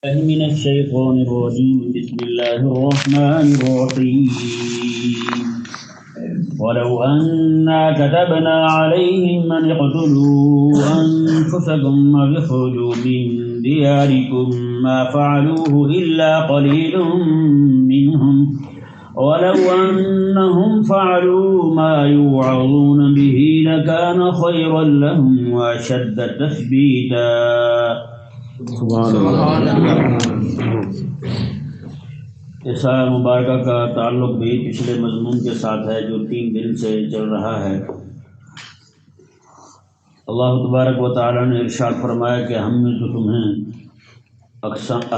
من الشيطان الرجيم بسم الله الرحمن الرحيم ولو أنا كتبنا عليهم أن اقتلوا أنفسكم أو اخرجوا من دياركم ما فعلوه إلا قليل منهم ولو أنهم فعلوا ما يوعظون به لكان خيرا لهم وأشد تثبيتا اس آیت مبارکہ کا تعلق بھی پچھلے مضمون کے ساتھ ہے جو 3 دن سے چل رہا ہے۔ اللہ تبارک و تعالی نے ارشاد فرمایا کہ ہم نے تو تمہیں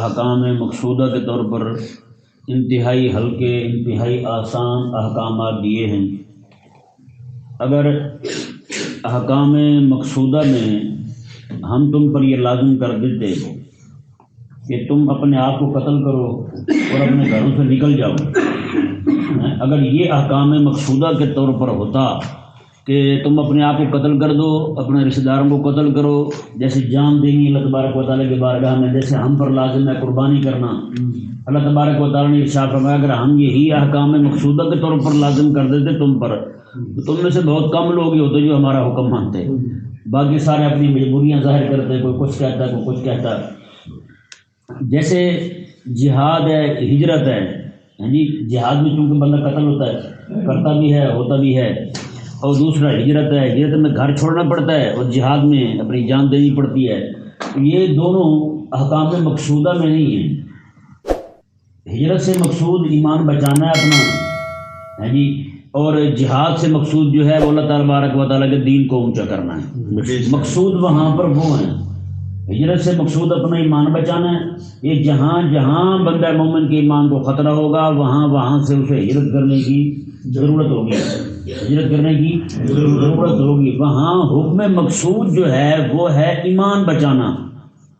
احکام مقصودہ کے طور پر انتہائی ہلکے انتہائی آسان احکامات دیے ہیں۔ اگر احکام مقصودہ میں ہم تم پر یہ لازم کر دیتے کہ تم اپنے آپ کو قتل کرو اور اپنے گھروں سے نکل جاؤ، اگر یہ احکام مقصودہ کے طور پر ہوتا کہ تم اپنے آپ کو قتل کر دو، اپنے رشتہ داروں کو قتل کرو، جیسے جان دینی اللہ تبارک و تعالیٰ کے بارگاہ میں جیسے ہم پر لازم ہے قربانی کرنا، اللہ تبارک و تعالیٰ نے ارشاد فرمایا اگر ہم یہی احکام مقصودہ کے طور پر لازم کر دیتے تم پر تو تم میں سے بہت کم لوگ ہی ہوتے جو ہمارا حکم مانتے، باقی سارے اپنی مجبوریاں ظاہر کرتے، کوئی کچھ کہتا ہے کوئی کچھ کہتا ہے۔ جیسے جہاد ہے، ہجرت ہے، جی جہاد میں چونکہ بندہ قتل ہوتا ہے، کرتا بھی ہے ہوتا بھی ہے، اور دوسرا ہجرت ہے، ہجرت میں گھر چھوڑنا پڑتا ہے اور جہاد میں اپنی جان دینی پڑتی ہے، یہ دونوں احکام مقصودہ میں نہیں ہیں۔ ہجرت سے مقصود ایمان بچانا ہے اپنا، ہے جی، اور جہاد سے مقصود جو ہے وہ اللہ تبارک و تعالیٰ کے دین کو اونچا کرنا ہے۔ مقصود وہاں پر وہ ہیں، ہجرت سے مقصود اپنا ایمان بچانا ہے، یہ جہاں جہاں بندہ مومن کے ایمان کو خطرہ ہوگا وہاں سے اسے ہجرت کرنے کی ضرورت ہوگی، ہجرت کرنے کی ضرورت ہوگی۔ وہاں حکم مقصود جو ہے وہ ہے ایمان بچانا،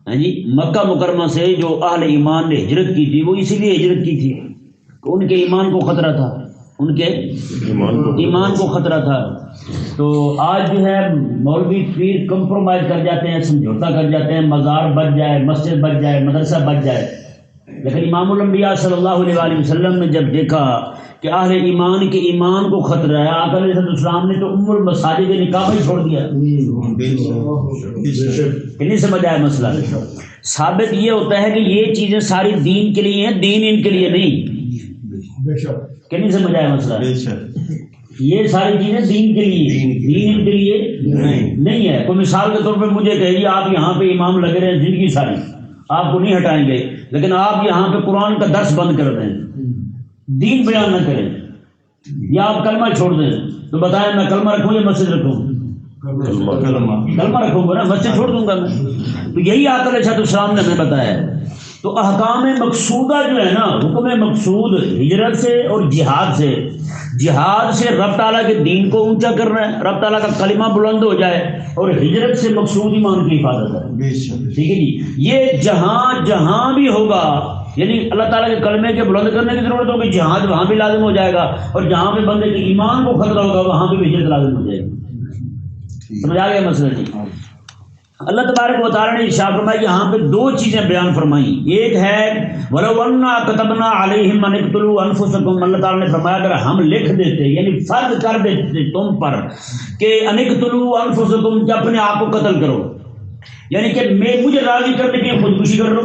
جی مکہ مکرمہ سے جو اہل ایمان نے ہجرت کی تھی وہ اسی لیے ہجرت کی تھی کہ ان کے ایمان کو خطرہ تھا، ان کے ایمان کو خطرہ تھا۔ تو آج جو ہے مولوی پیر کمپرومائز کر جاتے ہیں، سمجھوتا کر جاتے ہیں، مزار بچ جائے، مسجد بچ جائے، مدرسہ بچ جائے، لیکن امام الانبیاء صلی اللہ علیہ وسلم نے جب دیکھا کہ اہل ایمان کے ایمان کو خطرہ ہے، آقا علیہ السلام نے تو ام المساجد نکاح ہی چھوڑ دیا۔ نہیں سمجھ آیا مسئلہ؟ ثابت یہ ہوتا ہے کہ یہ چیزیں ساری دین کے لیے ہیں، دین ان کے لیے نہیں۔ کہ نہیں سمجھ آیا مسئلہ؟ یہ ساری چیزیں دین کے لیے، دین ان کے لیے نہیں ہے۔ کوئی مثال کے طور پہ مجھے کہیے آپ یہاں پہ امام لگے رہے ہیں زندگی ساری، آپ کو نہیں ہٹائیں گے، لیکن آپ یہاں پہ قرآن کا درس بند کر دیں، دین بیان نہ کریں، یا آپ کلمہ چھوڑ دیں، تو بتائیں میں کلمہ رکھوں یا مسجد رکھوں؟ کلمہ رکھوں گا نا، مسجد چھوڑ دوں گا میں۔ تو یہی آقا علیہ السلام نے ہمیں بتایا ہے۔ تو احکام مقصودہ جو ہے نا، حکم مقصود ہجرت سے اور جہاد سے رب تعالیٰ کے دین کو اونچا کرنا ہے، رب تعالیٰ کا کلمہ بلند ہو جائے، اور ہجرت سے مقصود ایمان کی حفاظت ہے۔ ٹھیک ہے جی، یہ جہاں جہاں بھی ہوگا، یعنی اللہ تعالیٰ کے کلمے کے بلند کرنے کی ضرورت ہوگی، جہاد وہاں بھی لازم ہو جائے گا، اور جہاں پہ بندے کے ایمان کو خطرہ ہوگا وہاں پہ بھی ہجرت لازم ہو جائے گی۔ سمجھ آ گیا مسئلہ جی؟ اللہ تبارک و تعالیٰ نے ارشاد فرمایا، یہاں پہ 2 چیزیں بیان فرمائی۔ ایک ہے وَلَوْ أَنَّا كَتَبْنَا عَلَيْهِمْ أَنِ اقْتُلُوا أَنفُسَكُمْ، اللہ تعالیٰ نے فرمایا اگر ہم لکھ دیتے، یعنی فرض کر دیتے تم پر کہ أَنِ اقْتُلُوا أَنفُسَكُمْ کہ اپنے آپ کو قتل کرو، یعنی کہ مجھے راضی کرنے کے لیے خودکشی کر لو،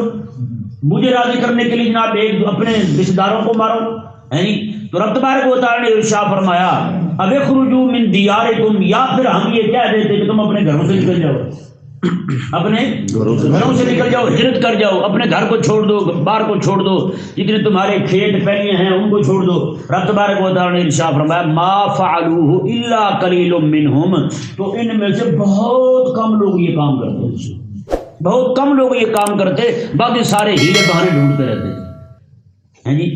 مجھے راضی کرنے کے لیے جناب اپنے رشتہ داروں کو مارو، تو رب تبارک و تعالیٰ نے ارشاد فرمایا اب اخرجوا من دیارکم، یا پھر ہم یہ کہہ دیتے کہ تم اپنے گھروں سے نکل جاؤ، اپنے گھروں سے نکل جاؤ، ہجرت کر جاؤ، اپنے گھر کو چھوڑ دو، بار کو چھوڑ دو، جتنے تمہارے کھیت پہلیاں ہیں ان کو چھوڑ دو۔ رب تبارک و تعالیٰ نے ارشاد فرمایا ما فعلوه الا قلیل منهم، تو ان میں سے بہت کم لوگ یہ کام کرتے ہیں، بہت کم لوگ یہ کام کرتے، باقی سارے ہیلے بہانے ڈھونڈتے رہتے ہیں جی۔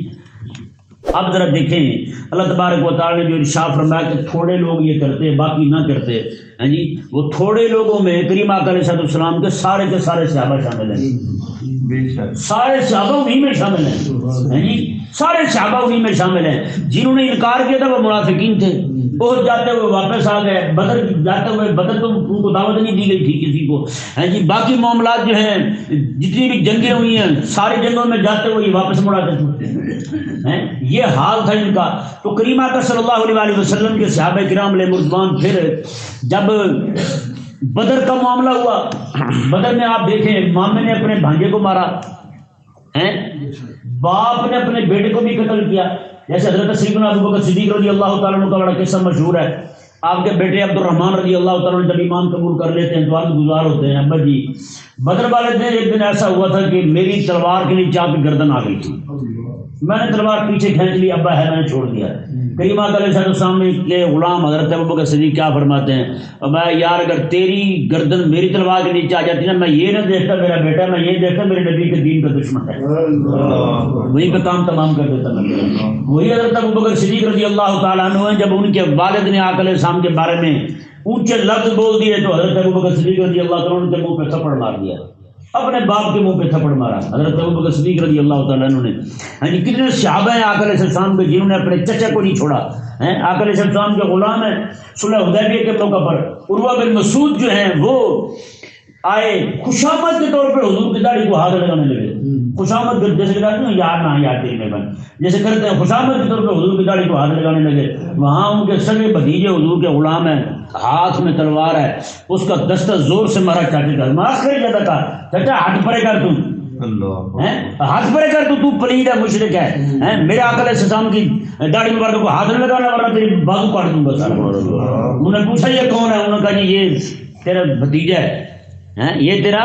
اب ذرا دیکھیں اللہ تبارک و تعالیٰ نے جو ارشاد فرمایا کہ تھوڑے لوگ یہ کرتے باقی نہ کرتے، ہیں جی، وہ تھوڑے لوگوں میں کریم آقا علیہ السلام کے سارے صحابہ شامل ہیں، سارے صحابہ انہی میں شامل ہیں جی۔ سارے صحابہ انہیں میں شامل ہیں. جنہوں نے انکار کیا تھا وہ منافقین تھے. احد جاتے ہوئے واپس آ گئے. بدر جاتے ہوئے بدر تو ان کو دعوت نہیں دی گئی تھی کسی کو. جی باقی معاملات جو ہیں جتنی بھی جنگیں ہوئی ہیں ساری جنگوں میں جاتے ہوئے واپس مڑاتے تھے. یہ حال تھا ان کا. تو کریم آقا صلی اللہ علیہ وسلم کے صحابہ کرام علیہ رضوان پھر جب بدر کا معاملہ ہوا، بدر میں آپ دیکھیں مامے نے اپنے بھانجے کو مارا، باپ نے اپنے بیٹے کو بھی قتل کیا. جیسے حضرت سیدنا ابو بکر صدیق رضی اللہ تعالیٰ عنہ کا بڑا قصہ مشہور ہے. آپ کے بیٹے عبد الرحمن رضی اللہ تعالیٰ عنہ جب ایمان قبول کر لیتے ہیں تو عرض گزار ہوتے ہیں، ابا جی بدر والے دن ایک دن ایسا ہوا تھا کہ میری تلوار کے نیچے آپ کی گردن آ گئی تھی، میں نے تلوار پیچھے کھینچ لی، ابا ہے میں نے چھوڑ دیا. کریم آقا علیہ السلام کے غلام حضرت ابو بکر صدیق کیا فرماتے ہیں، ابا یار اگر تیری گردن میری تلوار کے نیچے آ جاتی نا، میں یہ نہ دیکھتا میرا بیٹا، میں یہ دیکھتا میرے نبی کے دین کا دشمن ہے، وہیں پہ کام تمام کر دیتا میں. وہی حضرت ابو بکر صدیق رضی اللہ تعالیٰ عنہ ہیں، جب ان کے والد نے آقا علیہ السلام کے بارے میں اونچے لفظ بول دیے تو حضرت ابو بکر صدیق رضی اللہ تعالیٰ عنہ کے منہ پہ تھپڑ مار دیا، اپنے باپ کے منہ پہ تھپڑ مارا حضرت ابو بکر صدیق رضی اللہ تعالیٰ عنہ نے. کتنے صحابہ ہیں آقا علیہ السلام کے جنہوں نے اپنے چچا کو نہیں چھوڑا. آقا علیہ السلام کے غلام ہیں. صلح حدیبیہ کے موقع پر عروہ بن مسعود جو ہیں وہ آئے خوشامد کے طور پر حضور کی داڑھی کو ہاتھ لگانے لگے. خوشامد جیسے کہتے ہیں یار نہ یار تیری مہربانی جیسے کرتے ہیں، خوشامد کے طور پر حضور کی داڑھی کو ہاتھ لگانے لگے. وہاں ان کے سگے بھتیجے حضور کے غلام ہیں، ہاتھ میں تلوار ہے، اس کا دستہ زور سے مارا چاچے کا، ماس کر جاتا تھا، چچا ہاتھ پرے کر تم، ہاتھ پرے کر تو پلید ہے مشرک ہے، میرے آقا علیہ السلام کی داڑھی مبارک کو ہاتھ نہیں لگانا ورنہ تیری بازو کاٹ دوں گا. انہوں نے پوچھا یہ کون ہے، انہوں نے کہا جی یہ تیرا بھتیجا ہے، یہ تیرا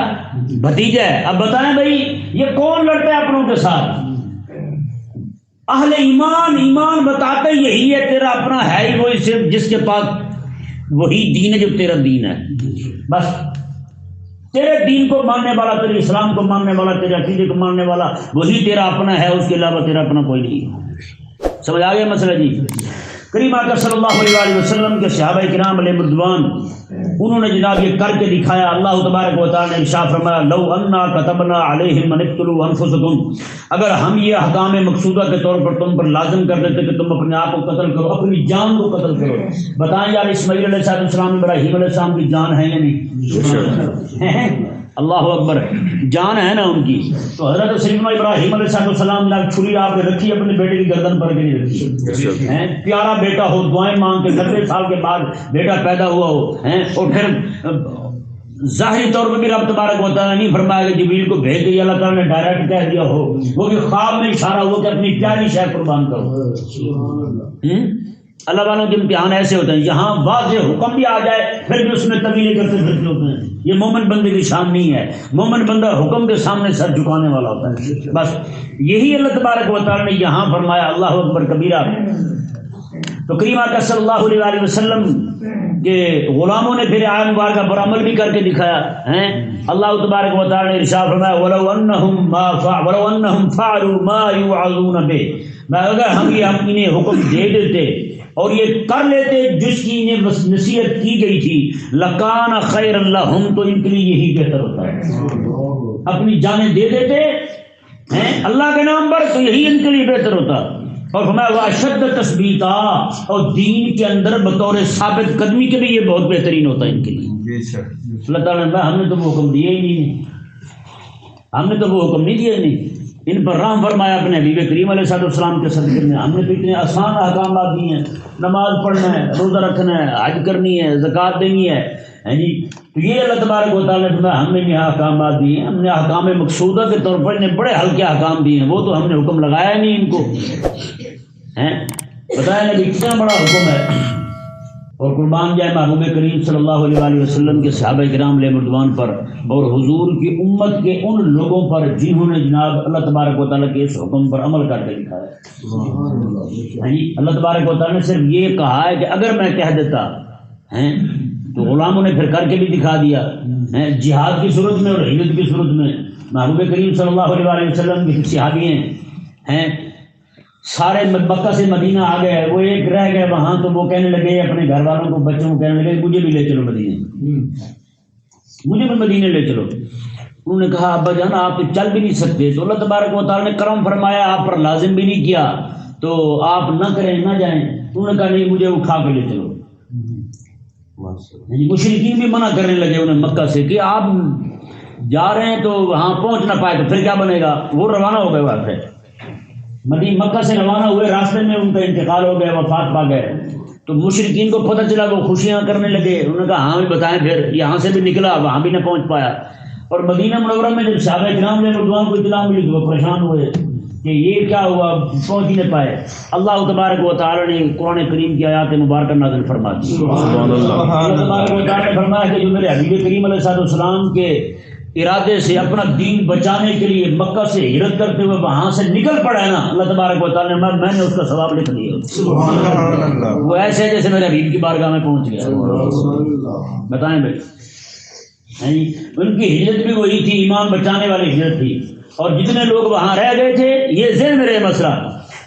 بھتیجا ہے. اب بتائیں بھائی یہ کون لڑتا ہے اپنوں کے ساتھ؟ اہل ایمان ایمان بتاتے یہی ہے تیرا اپنا ہے ہی وہی، صرف جس کے پاس وہی دین ہے جو تیرا دین ہے. بس تیرے دین کو ماننے والا، تیرے اسلام کو ماننے والا، تیرے عقیدے کو ماننے والا وہی تیرا اپنا ہے، اس کے علاوہ تیرا اپنا کوئی نہیں. سمجھ آ گیا مسئلہ جی؟ کریم آقا صلی اللہ علیہ وسلم کے صحابہ کرام علیہ رضوان انہوں نے جناب یہ کر کے دکھایا. اللہ تبارک و تعالیٰ نے ارشاد فرمایا لو انا كتبنا عليهم ان اقتلوا انفسكم، اگر ہم یہ احکام مقصودہ کے طور پر تم پر لازم کر دیتے کہ تم اپنے آپ کو قتل کرو، اپنی جان کو قتل کرو. بتائیں یار اسماعیل علیہ السلام ابراہیم علیہ السلام کی جان ہے یا نہیں؟ اللہ اکبر، جان ہے نا ان کی. تو حضرت سیدنا ابراہیم علیہ السلام نے چھری آپ نے رکھی اپنے بیٹے کی گردن پر کے نہیں رکھی. پیارا بیٹا ہو، دعائیں مانگ کے 90 سال کے بعد بیٹا پیدا ہوا ہو، اور پھر ظاہری طور پر بھی رب تبارک و تعالیٰ نہیں فرمایا کہ جبریل کو بھیج دیا، اللہ تعالیٰ نے ڈائریکٹ کہہ دیا ہو، وہ بھی خواب میں اشارہ ہو کہ اپنی پیاری شے قربان کرو. اللہ والوں کے امتحان ایسے ہوتے ہیں، یہاں واضح حکم بھی آ جائے پھر بھی اس میں تبدیلی کرتے پھرتے ہوتے ہیں. یہ مومن بندے کی شان نہیں ہے. مومن بندہ حکم کے سامنے سر جھکانے والا ہوتا ہے. بس یہی اللہ تبارک و تعالیٰ نے یہاں فرمایا اللہ اکبر کبیرہ. تو کریم آقا صلی اللہ علیہ وسلم کے غلاموں نے پھر آیت مبارکہ پر عمل بھی کر کے دکھایا. اللہ تبارک و تعالیٰ نے ارشاد فرمایا وَلَوْ أَنَّهُمْ فَعَلُوا مَا يُوعَظُونَ بِهِ، اگر ہم یہ انہیں حکم دے دیتے اور یہ کر لیتے جس کی انہیں نصیحت کی گئی تھی، لَكَانَ خَيْرًا لَهُمْ، تو ان کے لیے یہی بہتر ہوتا ہے. اپنی جانیں دے دیتے اللہ کے نام پر تو یہی ان کے لیے بہتر ہوتا. اور ہمیں واشد تثبیتا، اور دین کے اندر بطور ثابت قدمی کے بھی یہ بہت بہترین ہوتا ہے ان کے لیے. اللہ تعالیٰ نے ہم نے تو وہ حکم دیے ہی نہیں، ہم نے تو وہ حکم نہیں دیے نہیں، ان پر رحم فرمایا اپنے حبیب کریم علیہ السلام کے صدقے میں. ہم نے تو اتنے آسان احکامات دیے ہیں، نماز پڑھنا ہے، روزہ رکھنا ہے، حج کرنی ہے، زکوٰۃ دینی ہے جی. تو یہ اللہ تبارک و تعالیٰ نے ہم نے یہ احکامات دیے ہیں، ہم نے احکام مقصودہ کے طور پر انہیں بڑے ہلکے احکام دیے ہیں، وہ تو ہم نے حکم لگایا نہیں ان کو. بتایا نا کتنا بڑا حکم ہے. اور قربان جائے محبوب کریم صلی اللہ علیہ وسلم کے صحابہ کرام علیہ رضوان پر اور حضور کی امت کے ان لوگوں پر جنہوں نے جناب اللہ تبارک و تعالیٰ کے اس حکم پر عمل کر کے دکھایا. اللہ تبارک و تعالیٰ نے صرف یہ کہا ہے کہ اگر میں کہہ دیتا تو غلاموں نے پھر کر کے بھی دکھا دیا. جہاد کی صورت میں اور ہجرت کی صورت میں محبوب کریم صلی اللہ علیہ وسلم کے صحابی ہیں سارے مکہ سے مدینہ آ گئے، وہ ایک رہ گئے وہاں، تو وہ کہنے لگے اپنے گھر والوں کو، بچوں کو کہنے لگے مجھے بھی لے چلو مدینے، مجھے بھی مدینے لے چلو. انہوں نے کہا ابا جان آپ تو چل بھی نہیں سکتے، تو اللہ تبارک و تعالیٰ نے کرم فرمایا، آپ پر لازم بھی نہیں کیا، تو آپ نہ کریں نہ جائیں۔ انہوں نے کہا نہیں مجھے اٹھا کے لے چلو۔ مشرکین بھی منع کرنے لگے انہیں مکہ سے کہ آپ جا رہے ہیں تو وہاں پہنچ نہ پائے تو پھر کیا بنے گا۔ وہ روانہ ہو گئے وہاں سے، مکہ سے روانہ ہوئے، راستے میں ان کا انتقال ہو گیا، وفات پا گئے۔ تو مشرکین کو پتہ چلا، وہ خوشیاں کرنے لگے۔ انہوں نے کہا ہاں بھی بتائیں، پھر یہاں سے بھی نکلا وہاں بھی نہ پہنچ پایا۔ اور مدینہ منورہ میں جب صحابہ کرام نے رضوان کو اطلاع ملی تو وہ پریشان ہوئے کہ یہ کیا ہوا، پہنچ ہی نہ پائے۔ اللہ تبارک و تعالیٰ نے قرآن کریم کی آیات مبارکہ نازل فرما دی۔ اللہ تبارک و تعالیٰ نے فرمایا کہ جو میرے حبیب کریم علیہ السلام کے ارادے سے اپنا دین بچانے کے لیے مکہ سے ہجرت کرتے ہوئے وہاں سے نکل پڑا ہے نا، اللہ تبارک و تعالیٰ نے میں نے اس کا ثواب لکھ دیا۔ وہ ایسے جیسے میرے حبیب کی بارگاہ میں پہنچ گیا۔ بتائیں بھائی، ان کی ہجرت بھی وہی تھی، ایمان بچانے والی ہجرت تھی۔ اور جتنے لوگ وہاں رہ گئے تھے، یہ ذہن میں رہے مسئلہ،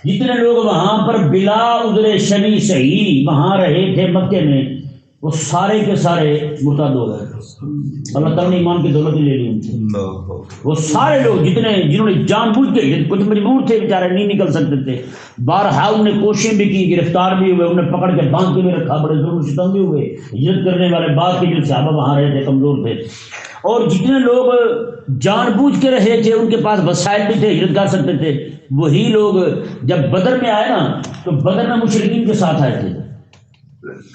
جتنے لوگ وہاں پر بلا عذر شرعی صحیح وہاں رہے تھے مکے میں، وہ سارے کے سارے مرتد ہو گئے۔ اللہ تعالیٰ نے ایمان کی دولت لے لی ان سے۔ وہ سارے لوگ جنہوں نے جان بوجھ کے، کچھ مجبور تھے بیچارے نہیں نکل سکتے تھے، بارہا انہوں نے کوششیں بھی کی، گرفتار بھی ہوئے، انہیں پکڑ کے باندھ کے بھی رکھا، بڑے ظلم و ستم بھی ہوئے ہجرت کرنے والے بعد کے جو صحابہ وہاں رہے تھے کمزور تھے۔ اور جتنے لوگ جان بوجھ کے رہے تھے، ان کے پاس وسائل بھی تھے، ہجرت کر سکتے تھے، وہی لوگ جب بدر میں آئے نا تو بدر میں مشرکین کے ساتھ آئے تھے۔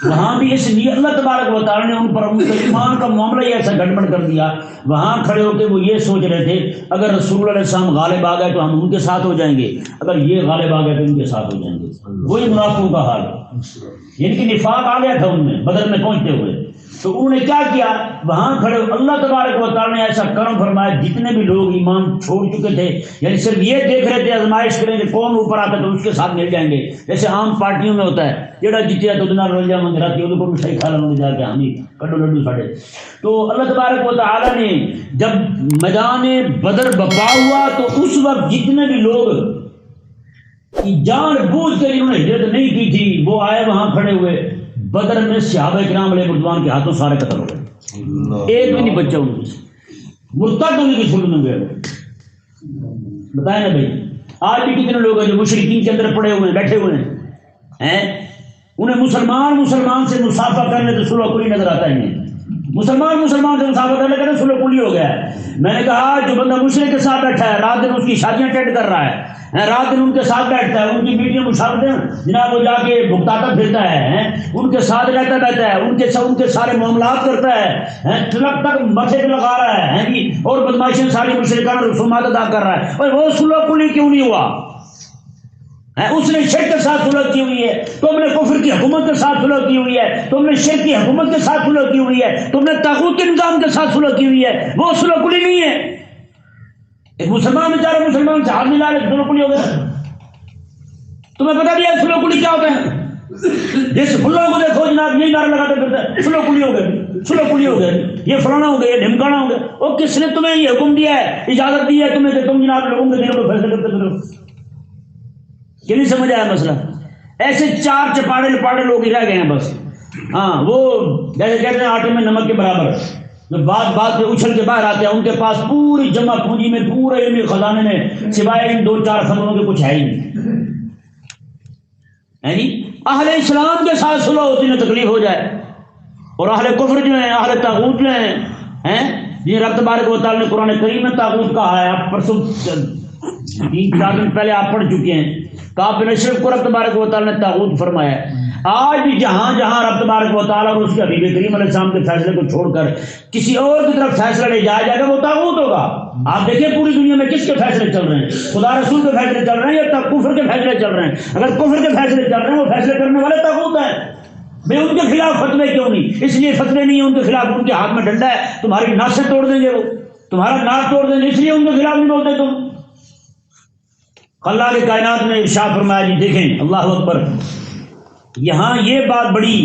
وہاں بھی اس لیے اللہ تبارک و تعالیٰ نے ان پر ان کے ایمان کا معاملہ ہی ایسا گڑبڑ کر دیا۔ وہاں کھڑے ہو کے وہ یہ سوچ رہے تھے اگر رسول اللہ علیہ السلام غالب آ گئے تو ہم ان کے ساتھ ہو جائیں گے، اگر یہ غالب آ گئے تو ان کے ساتھ ہو جائیں گے۔ وہی منافقوں کا حال، ان کی نفاق آ گیا تھا ان میں بدر میں پہنچتے ہوئے۔ تو انہوں نے کیا کیا، وہاں کھڑے اللہ تبارک و تعالیٰ نے ایسا کرم فرمایا، جتنے بھی لوگ ایمان چھوڑ چکے تھے، یعنی صرف یہ دیکھ رہے تھے آزمائش کریں گے کون اوپر آتا ہے تو اس کے ساتھ مل جائیں گے، جیسے عام پارٹیوں میں ہوتا ہے، جڑا جتیا تو دنا رول جا منگرا کی کو مٹھائی کھا لیں جا کے ہم ہی کڈو لڈو ساڑے۔ تو اللہ تبارک و تعالیٰ نے جب میدان بدر بپا ہوا تو اس وقت جتنے بھی لوگ جان بوجھ کے انہوں نے ہجرت نہیں کی تھی وہ آئے وہاں کھڑے ہوئے، بدر میں صحابہ کرام علیہ رضوان کے ہاتھوں سارے قتل ہو گئے، ایک بھی نہیں بچا ان میں سے، مرتد ہونے کی صورت میں گئے۔ بتائیں نا بھائی، آج بھی کتنے لوگ ہیں جو مشرکین کے اندر پڑے ہوئے ہیں، بیٹھے ہوئے ہیں، انہیں مسلمان سے مسافہ کرنے تو صلح کلی نظر آتا ہی نہیں۔ مسلمان سے مسافہ کرنے کا صلح کلی ہو گیا ہے۔ میں نے کہا جو بندہ مشرک کے ساتھ بیٹھا ہے، رات دن اس کی شادیاں اٹینڈ کر رہا ہے، رات دن ان کے ساتھ بیٹھتا ہے، ان کی میٹنگ مشاورتیں جناب وہ جا کے بھگتاتا پھرتا ہے، ان کے ساتھ رہتا ہے، ان کے سارے معاملات کرتا ہے، ٹرک تک متھے پہ لگا رہا ہے اور بدماشیں ساری مشرکانہ رسومات ادا کر رہا ہے، اور وہ صلح کلی کیوں نہیں ہوا؟ اس نے شرک کے ساتھ صلح کی ہوئی ہے، تم نے کفر کی حکومت کے ساتھ صلح کی ہوئی ہے، تم نے شرک کی حکومت کے ساتھ صلح کی ہوئی ہے، تم نے طاغوت کے نظام کے ساتھ صلح کی ہوئی ہے، وہ صلح کلی نہیں ہے۔ ایک مسلمان بیچارے مسلمان سے ہاتھ ملا رہے صلح کلی ہو گیا۔ تمہیں پتا بھی ہے صلح کلی کیا ہوتا ہے؟ جس فلاں کو دیکھو جناب یہی نعرہ لگاتے پھرتا ہے صلح کلی ہو گئے، صلح کلی ہو گئے، یہ فلانا ہو گیا، یہ ڈھمکانا ہو گیا۔ اور کس نے تمہیں یہ حکم دیا ہے، اجازت دی ہے تمہیں کہ تم جناب لوگوں کے دلوں کو فیصلہ کرتے پھرو؟ کہ نہیں سمجھ آیا مسئلہ؟ ایسے چار چپاڑے لپاڑے لوگ ہی رہ گئے ہیں بس۔ ہاں وہ جیسے کہتے ہیں آٹے میں نمک کے برابر، جو بات پہ اچھل کے باہر آتے ہیں، ان کے پاس پوری جمع پونجی میں پورے علمی خزانے میں سوائے ان دو چار خبروں کے کچھ ہے ہی نہیں۔ اہل اسلام کے ساتھ صلح ہوتی نہ تکلیف ہو جائے، اور اہل کفر جو ہیں، اہل طاغوت جو ہیں، یہ رب تبارک و تعالیٰ نے قرآن کریم میں طاغوت کہا ہے، آپ پرسوں 3-4 دن پہلے آپ پڑھ چکے ہیں، کعب بن اشرف کو رب تبارک و تعالیٰ نے طاغوت فرمایا ہے۔ آج بھی جہاں جہاں رب تبارک و تعالیٰ اور اس کے حبیب کریم علیہ السلام کے فیصلے کو چھوڑ کر کسی اور کی طرف فیصلہ لے جایا جائے گا وہ طاغوت ہوگا۔ آپ دیکھیں پوری دنیا میں کس کے فیصلے چل رہے ہیں، خدا رسول کے فیصلے چل رہے ہیں یا کفر کے فیصلے چل رہے ہیں؟ اگر کفر کے فیصلے چل رہے ہیں وہ فیصلے کرنے والے طاغوت ہیں۔ بھائی ان کے خلاف فتوے کیوں نہیں؟ اس لیے فتوے نہیں ہیں ان کے خلاف، ان کے ہاتھ میں ڈنڈا ہے، تمہاری ناک سے توڑ دیں گے، وہ تمہارا ناک توڑ دیں گے، اس لیے ان کے خلاف نہیں بولتے تم۔ اللہ کی کائنات نے ارشاد فرمایا، جی دیکھیں اللہ اکبر، یہاں یہ بات بڑی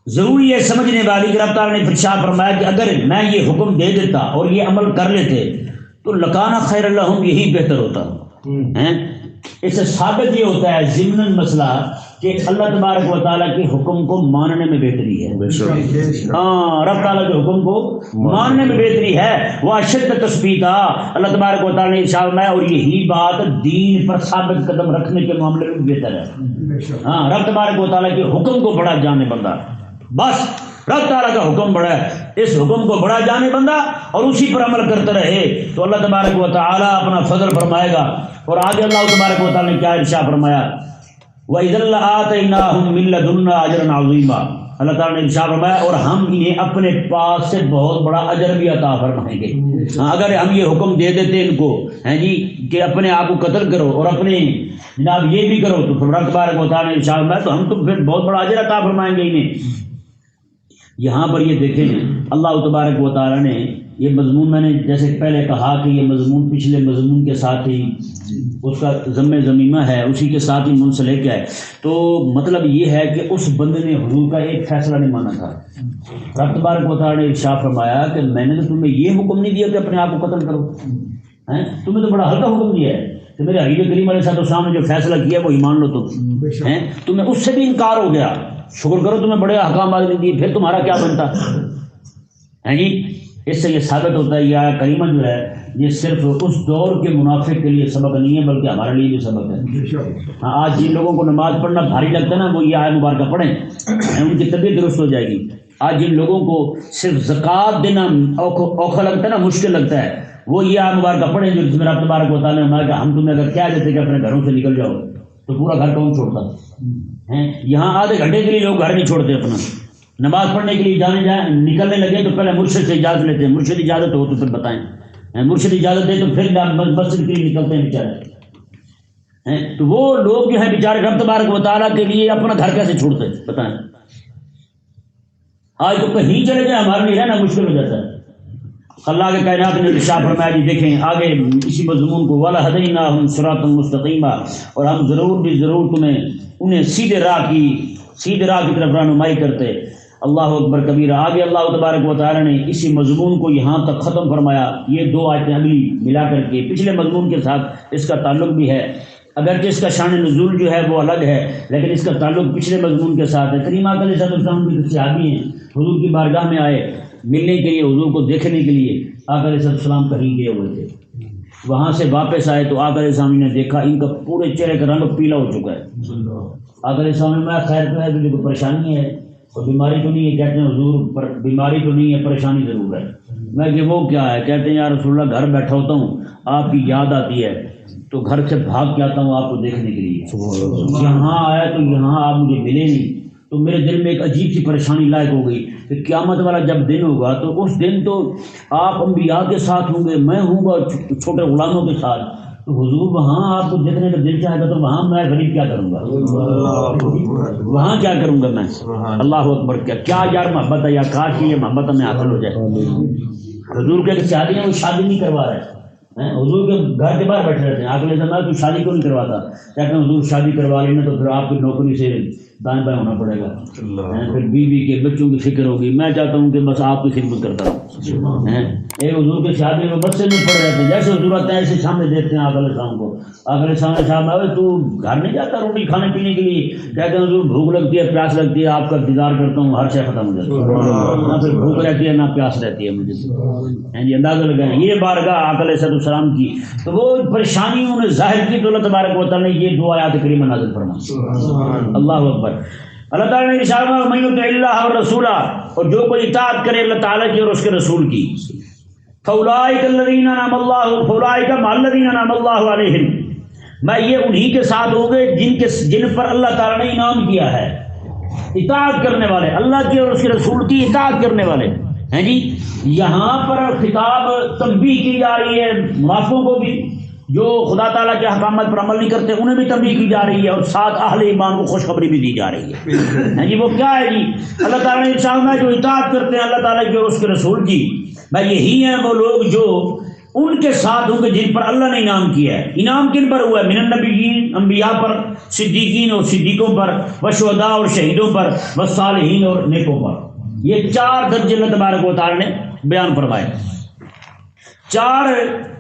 ضروری ہے سمجھنے والی کہ رب تعالیٰ نے ارشاد فرمایا کہ اگر میں یہ حکم دے دیتا اور یہ عمل کر لیتے تو لکانہ خیر لہم، یہی بہتر ہوتا ہے۔ اس سے ثابت یہ ہوتا ہے ضمن مسئلہ کہ اللہ تبارک و تعالیٰ کے حکم کو ماننے میں بہتری ہے. ہاں، رب تعالیٰ کے حکم کو ماننے میں بہتری ہے. وہ اشد تثبیتا، اللہ تبارک و تعالیٰ نے ارشاد فرمایا، اور یہی بات دین پر ثابت قدم رکھنے کے معاملے میں بہتر ہے. ہاں، رب تبارک و تعالیٰ کے حکم کو بڑا جانے بندہ، بس رب تعالیٰ کا حکم بڑا ہے، اس حکم کو بڑا جانے بندہ اور اسی پر عمل کرتا رہے تو اللہ تبارک و تعالیٰ اپنا فضل فرمائے گا. اور آگے اللہ تبارک و تعالیٰ نے کیا ارشاد فرمایا، وَإِذَا لَآتَيْنَاهُم مِّن لَّدُنَّا أَجْرًا عَظِيمًا، اللہ تعالیٰ نے ارشاد فرمایا اور ہم انہیں اپنے پاس سے بہت بڑا اجر بھی عطا فرمائیں گے. اگر ہم یہ حکم دے دیتے ان کو ہیں جی کہ اپنے آپ کو قتل کرو اور اپنے جناب یہ بھی کرو، تو پھر رب تبارک و تعالیٰ نے ارشاد فرمایا تو ہم تو پھر بہت بڑا اجر عطا فرمائیں گے انہیں. یہاں پر یہ دیکھیں اللہ تبارک و تعالیٰ نے یہ مضمون، میں نے جیسے پہلے کہا کہ یہ مضمون پچھلے مضمون کے ساتھ ہی اس کا ضم ضمیمہ ہے، اسی کے ساتھ ہی منسلک ہے. تو مطلب یہ ہے کہ اس بندے نے حضور کا ایک فیصلہ نہیں مانا تھا. رب تبارک و تعالیٰ نے ارشاد فرمایا کہ میں نے تو تمہیں یہ حکم نہیں دیا کہ اپنے آپ کو قتل کرو، تمہیں تو بڑا ہلکا حکم دیا ہے کہ میرے حبیب کریم علیہ السلام نے جو فیصلہ کیا وہ ایمان لو. تمہیں اس سے بھی انکار ہو گیا، شکر کرو تمہیں بڑے احکامات دیے، پھر تمہارا کیا بنتا ہے جی. اس سے یہ ثابت ہوتا ہے یہ کریمہ جو ہے یہ صرف اس دور کے منافق کے لیے سبق نہیں ہے بلکہ ہمارے لیے بھی سبق ہے. ہاں، آج جن لوگوں کو نماز پڑھنا بھاری لگتا ہے نا وہ یہ آیت مبارکہ پڑھیں، ان کی طبیعت درست ہو جائے گی. آج جن لوگوں کو صرف زکوٰۃ دینا اوکھا لگتا ہے نا، مشکل لگتا ہے، وہ یہ آیت مبارکہ پڑھیں جو جس میں رب تبارک و تعالیٰ نے فرمایا کہ ہم تمہیں اگر کہہ دیتے کہ اپنے گھروں سے نکل جاؤ تو پورا گھر کون چھوڑتا ہے. یہاں آدھے گھنٹے کے لیے لوگ گھر نہیں چھوڑتے اپنا، نماز پڑھنے کے لیے نکلنے لگے تو پہلے مرشد سے اجازت لیتے ہیں، مرشد اجازت ہو تو پھر بتائیں، مرشد اجازت دے تو پھر مسجد کے لیے نکلتے ہیں بیچارے. تو وہ لوگ جو ہیں بیچارے رب تبارک و تعالیٰ کے لیے اپنا گھر کیسے چھوڑتے ہیں بتائیں. آج تو کہیں چلے جائیں ہمارے لیے رہنا مشکل ہو جاتا ہے. اللہ کے کائنات نے ارشاد فرمایا جی دیکھیں آگے اسی مضمون کو، وَلَهَدَيْنَاهُمْ صِرَاطًا مُسْتَقِيمًا، اور ہم ضرور بھی ضرور انہیں سیدھے راہ کی طرف رہنمائی کرتے. اللہ اکبر کبیرہ. آگے اللہ تبارک و تعالیٰ نے اسی مضمون کو یہاں تک ختم فرمایا. یہ دو آیتیں اگلی ملا کر کے پچھلے مضمون کے ساتھ اس کا تعلق بھی ہے، اگرچہ اس کا شان نزول جو ہے وہ الگ ہے لیکن اس کا تعلق پچھلے مضمون کے ساتھ ہے. کریم آقا علیہ السلام بھی صحابی ہیں، حضور کی بارگاہ میں آئے ملنے کے لیے، حضور کو دیکھنے کے لیے. آقا علیہ السلام کہیں گئے ہوئے تھے، وہاں سے واپس آئے تو آقا علیہ السلام نے دیکھا ان کا پورے چہرے کا رنگ پیلا ہو چکا ہے. آقا علیہ السلام نے میں خیر تو ہے تجھے کوئی پریشانی ہے اور بیماری تو نہیں ہے؟ کہتے ہیں حضور پر بیماری تو نہیں ہے، پریشانی ضرور ہے. میں کہ وہ کیا ہے؟ کہتے ہیں یا رسول اللہ گھر بیٹھا ہوتا ہوں آپ کی یاد آتی ہے تو گھر سے بھاگ کے آتا ہوں آپ کو دیکھنے کے لیے. یہاں آیا تو یہاں آپ مجھے ملے نہیں تو میرے دل میں ایک عجیب سی پریشانی لاحق ہو گئی کہ قیامت والا جب دن ہوگا تو اس دن تو آپ انبیاء کے ساتھ ہوں گے، میں ہوں گا چھوٹے غلاموں کے ساتھ، تو حضور وہاں آپ کو دیکھنے کا دل چاہے گا تو وہاں میں غریب کیا کروں گا، وہاں کیا کروں گا میں. اللہ اکبر. کیا یار محبت ہے، یا کاش یہ محبت ہمیں حاصل ہو جائے. حضور کے شادی ہیں وہ شادی نہیں کروا رہے، حضور کے گھر کے باہر بیٹھے رہتے ہیں. آگے زمانے تو شادی کیوں نہیں کرواتا؟ کہتے ہیں حضور شادی کروا لینا تو پھر آپ کی نوکری سے دائیں بائیں ہونا پڑے گا، پھر بیوی کے بچوں کی فکر ہوگی. میں چاہتا ہوں کہ بس آپ کی خدمت کرتا ہوں. ایک حضور کے شادی میں بس سے نہیں پڑ رہے تھے، جیسے حضور آتے ہیں ایسے سامنے دیکھتے ہیں آقا علیہ السلام کو. آقا علیہ السلام صاحب تو گھر نہیں جاتا روٹی کھانے پینے کے لیے؟ کہتے ہیں حضور بھوک لگتی ہے پیاس لگتی ہے آپ کا انتظار کرتا ہوں، ہر شے ختم ہو جاتا ہے، نہ پھر بھوک رہتی ہے نہ پیاس رہتی ہے مجھے. جی اندازہ لگائیں یہ بارگاہ آقا علیہ السلام کی تو وہ پریشانیوں نے ظاہر کی تو اللہ تبارک و تعالیٰ نے یہ دو آیات کریمہ نازل فرمائی. اللہ اکبر. اللہ تعالیٰ نے ارشاد فرمایا من یطع اللہ والرسول، اور جو کوئی اطاعت کرے اللہ تعالیٰ کی اور اس کے رسول کی، فاولئک الذین انعم اللہ فاولئک مع الذین انعم اللہ علیہم، میں یہ انہی کے ساتھ ہوں گے جن پر اللہ تعالیٰ نے انعام کیا ہے. اطاعت کرنے والے، اللہ کی اور اس کے رسول کی اطاعت کرنے والے ہیں جی. یہاں پر خطاب تنبیہ کی جا رہی ہے منافقوں کو بھی، جو خدا تعالیٰ کے احکامات پر عمل نہیں کرتے انہیں بھی تنبیہ کی جا رہی ہے، اور ساتھ اہل ایمان کو خوشخبری بھی دی جا رہی ہے جی. وہ کیا ہے جی؟ اللہ تعالیٰ نے ارشاد میں جو اطاعت کرتے ہیں اللہ تعالیٰ کی اور اس کے رسول کی، میں یہی ہیں وہ لوگ جو ان کے ساتھ ہوں گے جن پر اللہ نے انعام کیا ہے. انعام کن پر ہوا ہے؟ من النبیین، انبیاء پر، صدیقین اور صدیقوں پر، والشہداء اور شہیدوں پر، والصالحین اور نیکوں پر. یہ چار درجے اللہ تبارک و تعالیٰ نے بیان فرمائے. 4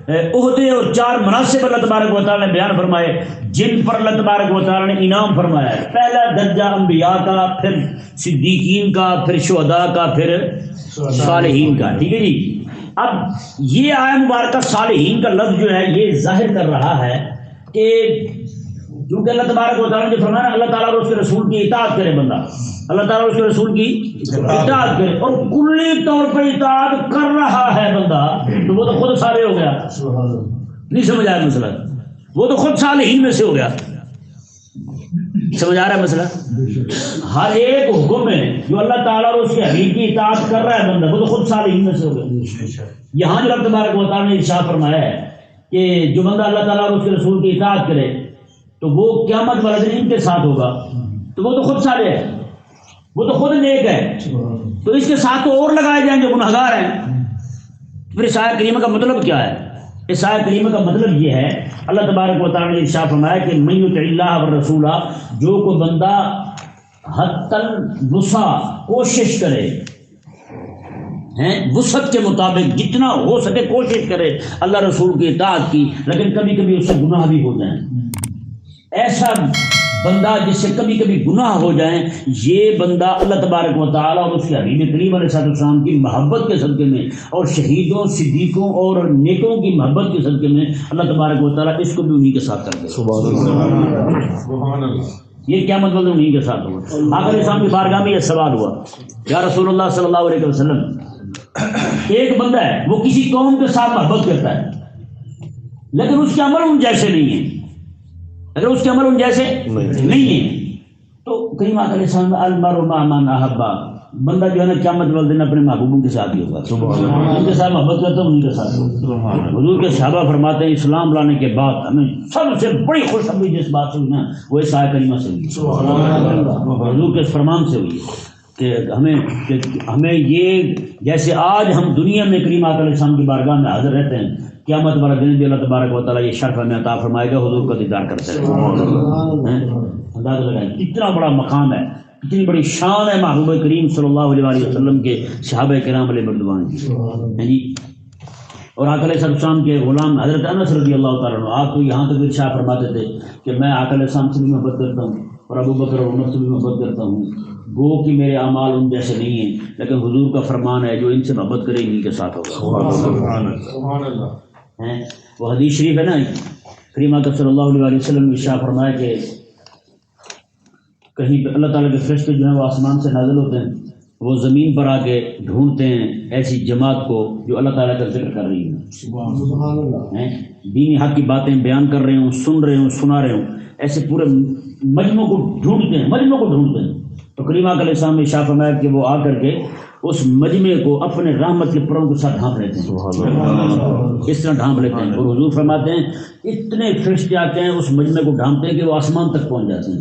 عہدے اور 4 مناصب اللہ تبارک و تعالیٰ نے بیان فرمائے جن پر اللہ تبارک و تعالیٰ نے انعام فرمایا ہے. پہلا درجہ انبیاء کا، پھر صدیقین کا، پھر شہداء کا، پھر صالحین کا. ٹھیک ہے جی. اب یہ آیہ مبارکہ صالحین کا لفظ جو ہے یہ ظاہر کر رہا ہے کہ کیونکہ اللہ تبارک و تعالیٰ نے جو فرمایا اللہ تعالیٰ اور اس کے رسول کی اطاعت کرے بندہ، اللہ تعالیٰ اور اس کے رسول کی اطاعت کرے، اور کلی طور پر اطاعت کر رہا ہے بندہ، تو وہ تو خود صالح ہو گیا. نہیں سمجھ آیا مسئلہ؟ وہ تو خود صالحین میں سے ہو گیا. سمجھ آ رہا ہے مسئلہ؟ ہر ایک حکم میں جو اللہ تعالیٰ اور اس کے حبیب کی اطاعت کر رہا ہے بندہ، وہ تو خود صالحین میں سے ہو گیا. یہاں جو اللہ تبارک و تعالیٰ نے ارشاد فرمایا ہے کہ جو بندہ اللہ تعالیٰ اور اس کے رسول کی اطاعت کرے تو وہ قیامت والے دن ان کے ساتھ ہوگا، تو وہ تو خود صالح ہے، وہ تو خود نیک ہے. تو اس کے ساتھ تو اور لگائے جائیں جو گنہگار ہیں. پھر اس آیت کریمہ کا مطلب کیا ہے؟ اس آیت کریمہ کا مطلب یہ ہے اللہ تبارک و تعالیٰ نے ارشاد فرمایا کہ من یطع اللہ والرسول، جو کوئی بندہ حتی الوسع کوشش کرے، وسعت کے مطابق جتنا ہو سکے کوشش کرے اللہ رسول کی اطاعت کی، لیکن کبھی کبھی اس سے گناہ بھی ہو جائیں. ایسا بندہ جس سے کبھی کبھی گناہ ہو جائیں، یہ بندہ اللہ تبارک و تعالیٰ اور اس کے حبیب کریم علیہ السلام کی محبت کے صدقے میں اور شہیدوں، صدیقوں اور نیکوں کی محبت کے صدقے میں اللہ تبارک و تعالیٰ اس کو بھی انہی کے ساتھ کر دے. سبحان اللہ. یہ کیا مطلب ہے انہی کے ساتھ ہوا؟ آقا علیہ السلام کی بارگاہ میں یہ سوال ہوا، یا رسول اللہ صلی اللہ علیہ وسلم، ایک بندہ ہے وہ کسی قوم کے ساتھ محبت کرتا ہے لیکن اس کے عمل ان جیسے نہیں ہیں، اگر اس کے عمل ان جیسے نہیں ہیں تو کریم آقا علیہ السلام المرء مع من احب، بندہ جو ہے نا قیامت والے دن اپنے محبوبوں کے ساتھ ہی ہوگا. ان کے ساتھ محبت کرتا ہوں ان کے ساتھ ہوگا. حضور کے صحابہ فرماتے ہیں اسلام لانے کے بعد ہمیں سب سے بڑی خوشخبری جس بات سے ہوئی نا وہ اس آیت کریمہ سے ہوئی، حضور کے فرمان سے ہوئی کہ ہمیں یہ جیسے آج ہم دنیا میں کریم آقا علیہ السلام کی بارگاہ میں حاضر رہتے ہیں، قیامت والا دن بھی اللہ تبارک و تعالیٰ یہ شرف ہمیں عطا فرمائے گا حضور کا دیدار کرتے ہیں. اندازہ لگائیں کتنا بڑا مقام ہے، کتنی بڑی شان ہے محبوب کریم صلی اللہ علیہ وسلم کے صحابہ کرام علیہ مردوان کی. اور آقا علیہ السلام کے غلام حضرت انس رضی اللہ تعالیٰ عنہ، آپ تو یہاں تک ارشاد فرماتے تھے کہ میں آقا علیہ السلام سے بھی محبت کرتا ہوں اور ابو بکر اور عمر سے بھی محبت کرتا ہوں، گو کہ میرے اعمال ان جیسے نہیں ہیں لیکن حضور کا فرمان ہے جو ان سے محبت کرے انہی کے ساتھ ہوگا. سبحان اللہ. وہ حدیث شریف ہے نا، کریم آقا صلی اللہ علیہ وسلم نے ارشاد فرمایا کہ کہیں پہ اللہ تعالیٰ کے فرشتے جو ہیں وہ آسمان سے نازل ہوتے ہیں، وہ زمین پر آ کے ڈھونڈتے ہیں ایسی جماعت کو جو اللہ تعالیٰ کا ذکر کر رہی ہے، دینی حق کی باتیں بیان کر رہے ہوں، سن رہے ہوں، سنا رہے ہوں، ایسے پورے مجموعوں کو ڈھونڈتے ہیں. تو کریم آقا علیہ السلام نے ارشاد فرمایا کہ وہ آ کر کے اس مجمع کو اپنے رحمت کے پروں کے ساتھ ڈھانپ لیتے ہیں، اس طرح ڈھانپ لیتے ہیں. اور حضور فرماتے ہیں اتنے فرشتے آتے ہیں اس مجمع کو ڈھانپتے ہیں کہ وہ آسمان تک پہنچ جاتے ہیں.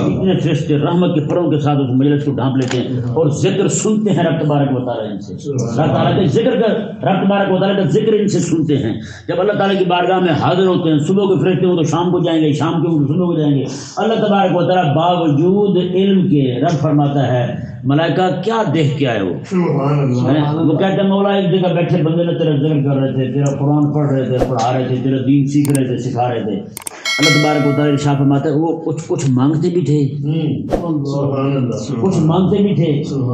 اتنے فرشتے رحمت کے پروں کے ساتھ اس مجلس کو ڈھانپ لیتے ہیں اور ذکر سنتے ہیں رب تبارک و تعالیٰ ان سے، اللہ تعالیٰ کے ذکر کا، رب تبارک و تعالیٰ کا ذکر ان سے سنتے ہیں. جب اللہ تعالیٰ کی بارگاہ میں حاضر ہوتے ہیں، صبح کے فرشتے ہوں تو شام کو جائیں گے، شام کے ہوں تو صبح کو جائیں گے. اللہ تبارک و تعالیٰ باوجود علم کے رب فرماتا ہے ملائکہ کیا دیکھ کے آئے ہو؟ وہ کہتے ہیں مولا ایک جگہ بیٹھے بندے نے تیرا ذکر کر رہے تھے، تیرا قرآن پڑھ رہے تھے، پڑھا رہے تھے، تیرا دین سیکھ رہے تھے، سکھا رہے تھے. اللہ تبارک و تعالیٰ ارشاد فرماتا ہے وہ کچھ مانگتے بھی تھے، کچھ مانگتے بھی تھے.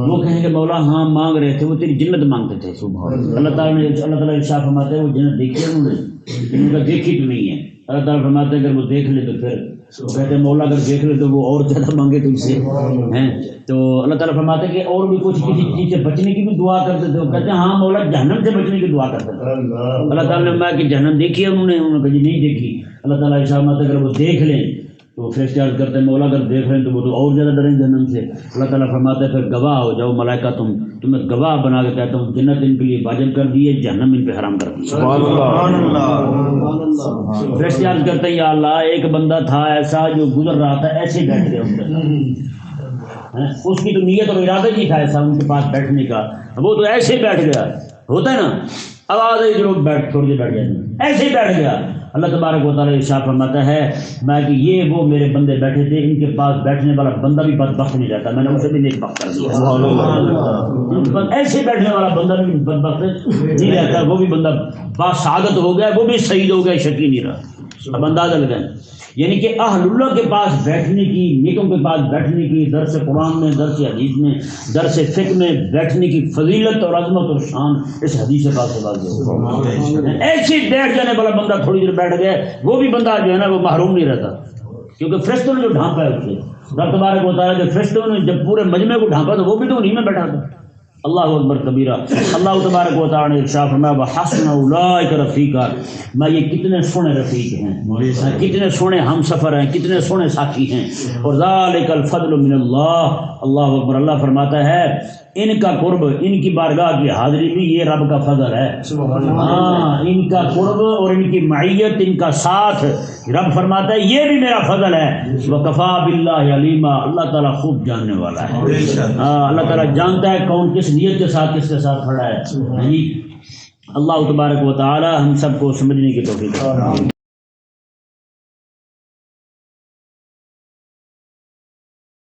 وہ کہیں کہ مولا ہاں مانگ رہے تھے، وہ تیری جنت مانگتے تھے. اللہ تعالیٰ ارشاد فرماتا ہے وہ جنت دیکھی ہے انہوں نے، ان کا دیکھی تو نہیں ہے. اللہ تعالیٰ فرماتے ہیں اگر وہ دیکھ لے تو پھر کہتے ہیں مولا اگر دیکھ لے تو وہ اور زیادہ مانگے تم سے ہیں. تو اللہ تعالیٰ فرماتے ہیں کہ اور بھی کچھ کسی چیز سے بچنے کی بھی دعا کرتے تھے. وہ کہتے ہیں ہاں مولا جہنم سے بچنے کی دعا کرتے تھے. اللہ تعالیٰ نے فرمایا کہ جہنم دیکھی ہے انہوں نے کہا جی نہیں دیکھی. اللہ تعالیٰ ارشاد فرماتا ہے اگر وہ دیکھ لیں تو فرشتے عرض کرتے ہیں مولا اگر دیکھ لیں تو وہ تو اور زیادہ ڈریں جہنم سے. اللہ تعالیٰ فرماتا ہے پھر گواہ ہو جاؤ ملائکہ، تمہیں گواہ بنا کے کہتا ہوں جنت ان کے لیے واجب کر دی ہے، جہنم ان پہ حرام کر دی. فرشتے عرض کرتے ہیں یا اللہ ایک بندہ تھا ایسا جو گزر رہا تھا ایسے ہی بیٹھ گیا، اس کی تو نیت اور ارادہ نہیں تھا ایسا ان کے پاس بیٹھنے کا، وہ تو ایسے ہی بیٹھ گیا. ہوتا ہے نا آواز ہے جو بیٹھ تھوڑی دیر بیٹھ گیا ایسے ہی بیٹھ گیا. اللہ تبارک و تعالیٰ ارشاد فرماتا ہے میں کہ یہ وہ میرے بندے بیٹھے تھے، ان کے پاس بیٹھنے والا بندہ بھی بدبخت نہیں رہتا، میں نے اسے بھی نیک بخت کر دیا۔ ایسے بیٹھنے والا بندہ بھی بدبخت نہیں رہتا، وہ بھی بندہ باسعادت ہو گیا، وہ بھی شہید ہو گیا، شکی نہیں رہا۔ اب اندازہ لگائیں، یعنی کہ اہل اللہ کے پاس بیٹھنے کی، نیکوں کے پاس بیٹھنے کی، درس قرآن میں، درس حدیث میں، درس فقہ میں بیٹھنے کی فضیلت اور عظمت اور شان اس حدیث پاک سے واضح ہے۔ ایسے بیٹھ جانے والا بندہ تھوڑی دیر بیٹھ گیا، وہ بھی بندہ جو ہے نا وہ محروم نہیں رہتا، کیونکہ فرشتوں نے جو ڈھانپا ہے اسے، رب تبارک و تعالیٰ جب فرشتوں نے جب پورے مجمع کو ڈھانپا تو وہ بھی تو انہیں میں بیٹھا تھا۔ اللہ اکبر کبیرہ۔ اللہ تبارک و تعالیٰ نے ارشاد فرمایا وحسن اولئک رفیقا، میں یہ کتنے سونے رفیق ہیں، کتنے سونے ہم سفر ہیں، کتنے سونے ساتھی ہیں۔ اور ذالک الفضل من اللہ، اللہ اکبر، اللہ فرماتا ہے ان کا قرب، ان کی بارگاہ کی حاضری بھی یہ رب کا فضل ہے۔ ہاں، ان کا قرب اور ان کی معیت، ان کا ساتھ، رب فرماتا ہے یہ بھی میرا فضل ہے۔ وکفا باللہ علیما، اللہ تعالیٰ خوب جاننے والا ہے۔ ہاں، اللہ تعالیٰ جانتا ہے کون کس نیت کے ساتھ کس کے ساتھ کھڑا ہے۔ اللہ تبارک و تعالی ہم سب کو سمجھنے کی توفیق دے۔